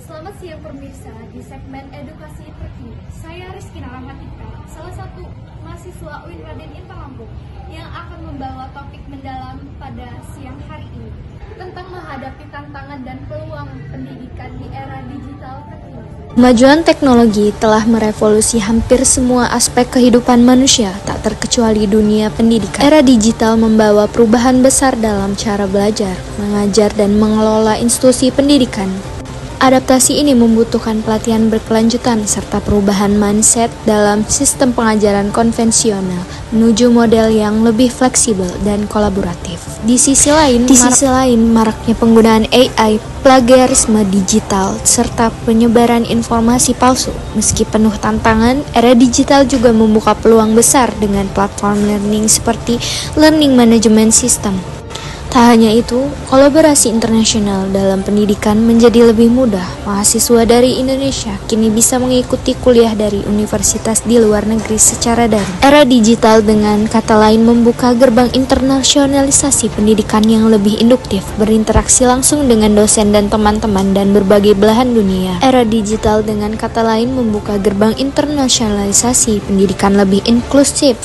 Selamat siang pemirsa, di segmen edukasi terkini saya Rizky Rahmatika, salah satu mahasiswa UIN Raden Intan Lampung yang akan membawa topik mendalam pada siang hari ini tentang menghadapi tantangan dan peluang pendidikan di era digital terkini. Kemajuan teknologi telah merevolusi hampir semua aspek kehidupan manusia, tak terkecuali dunia pendidikan. Era digital membawa perubahan besar dalam cara belajar, mengajar, dan mengelola institusi pendidikan. Adaptasi ini membutuhkan pelatihan berkelanjutan serta perubahan mindset dalam sistem pengajaran konvensional menuju model yang lebih fleksibel dan kolaboratif. Di sisi lain, maraknya penggunaan AI, plagiarisme digital, serta penyebaran informasi palsu. Meski penuh tantangan, era digital juga membuka peluang besar dengan platform learning seperti Learning Management System. Tak hanya itu, kolaborasi internasional dalam pendidikan menjadi lebih mudah. Mahasiswa dari Indonesia kini bisa mengikuti kuliah dari universitas di luar negeri secara daring. Era digital dengan kata lain membuka gerbang internasionalisasi pendidikan yang lebih induktif, berinteraksi langsung dengan dosen dan teman-teman dan berbagai belahan dunia. Era digital dengan kata lain membuka gerbang internasionalisasi pendidikan lebih inklusif.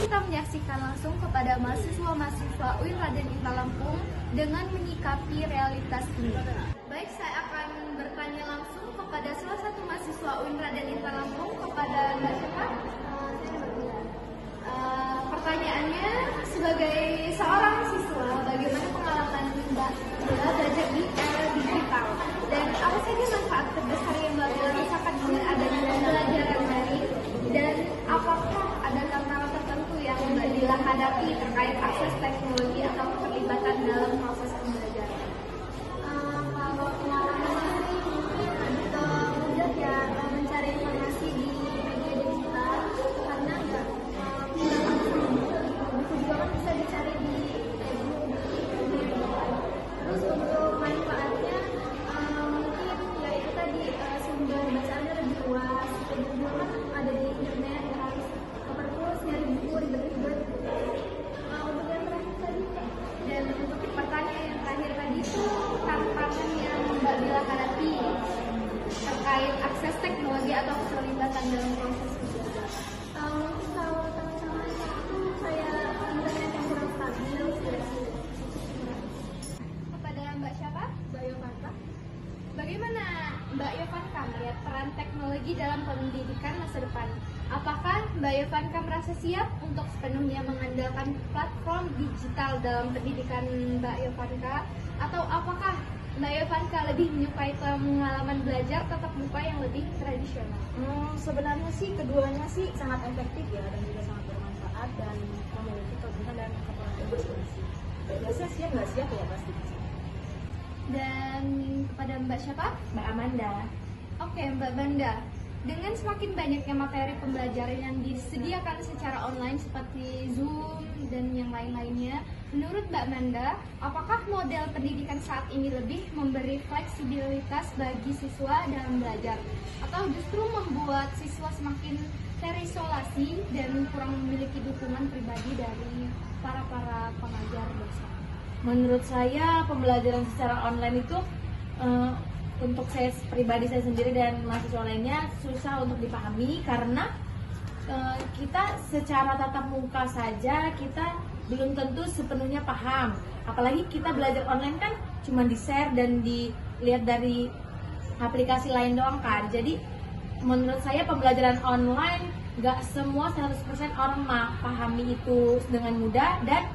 Kita menyaksikan langsung kepada mahasiswa-mahasiswa UIN Raden Intan Lampung dengan menyikapi realitas ini. Baik, saya akan bertanya langsung kepada salah satu mahasiswa UIN Raden Intan Lampung, kepada Mbak siapa? Pertanyaannya, sebagai seorang siswa, bagaimana pengalaman Mbak Bella belajar di era digital? Dan apa saja manfaat terbesar yang Mbak Bella rasakan dengan adanya pembelajaran daring? Dan apakah ada tantangan tertentu yang Mbak Bella hadapi terkait akses teknologi atau keterlibatan dalam proses pembelajaran? Kalau pengalaman sih mungkin mudah ya mencari informasi di media digital, karena buku juga kan bisa dicari di e-book. Terus untuk manfaatnya mungkin ya itu tadi, sumber bacaannya lebih luas. E-book juga kan ada di internet, harus ke perpus nyari buku ribet-ribet. Untuk yang terakhir tadi, dan untuk pertanyaan yang terakhir tadi itu tantangan yang Mbak Bella hadapi terkait akses teknologi atau keterlibatan dalam proses belajar. Mungkin kalau tantangannya itu saya internet yang kurang stabil. Kepada Mbak siapa? Mbak Yovanka. Bagaimana Mbak Yovanka melihat peran teknologi dalam pendidikan masa depan? Apakah Mbak Yovanka merasa siap untuk sepenuhnya mengandalkan platform digital dalam pendidikan Mbak Yovanka? Atau apakah Mbak Yovanka lebih menyukai pengalaman belajar tatap muka yang lebih tradisional? Sebenarnya sih keduanya sih sangat efektif ya, dan juga sangat bermanfaat dan memiliki kelebihan dan kekurangan masing-masing. Ya saya siap nggak siap ya pasti. Dan kepada Mbak siapa? Mbak Amanda. Oke, Mbak Banda. Dengan semakin banyaknya materi pembelajaran yang disediakan secara online seperti Zoom dan yang lain-lainnya, menurut Mbak Manda, apakah model pendidikan saat ini lebih memberi fleksibilitas bagi siswa dalam belajar, atau justru membuat siswa semakin terisolasi dan kurang memiliki dukungan pribadi dari para pengajar dosen? Menurut saya pembelajaran secara online itu untuk saya pribadi, saya sendiri dan mahasiswa lainnya susah untuk dipahami, karena kita secara tatap muka saja kita belum tentu sepenuhnya paham, apalagi kita belajar online kan cuma di-share dan dilihat dari aplikasi lain doang kan. Jadi menurut saya pembelajaran online gak semua 100% orang pahami itu dengan mudah, dan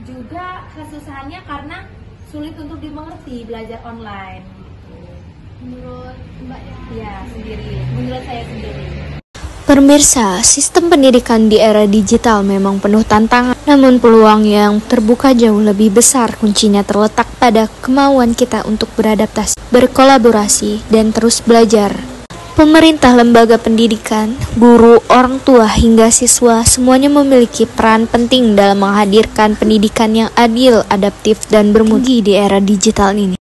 juga kesusahannya karena sulit untuk dimengerti belajar online. Menurut Mbak Menurut saya sendiri. Pemirsa, sistem pendidikan di era digital memang penuh tantangan, namun peluang yang terbuka jauh lebih besar. Kuncinya terletak pada kemauan kita untuk beradaptasi, berkolaborasi, dan terus belajar. Pemerintah, lembaga pendidikan, guru, orang tua, hingga siswa, semuanya memiliki peran penting dalam menghadirkan pendidikan yang adil, adaptif, dan bermutu di era digital ini.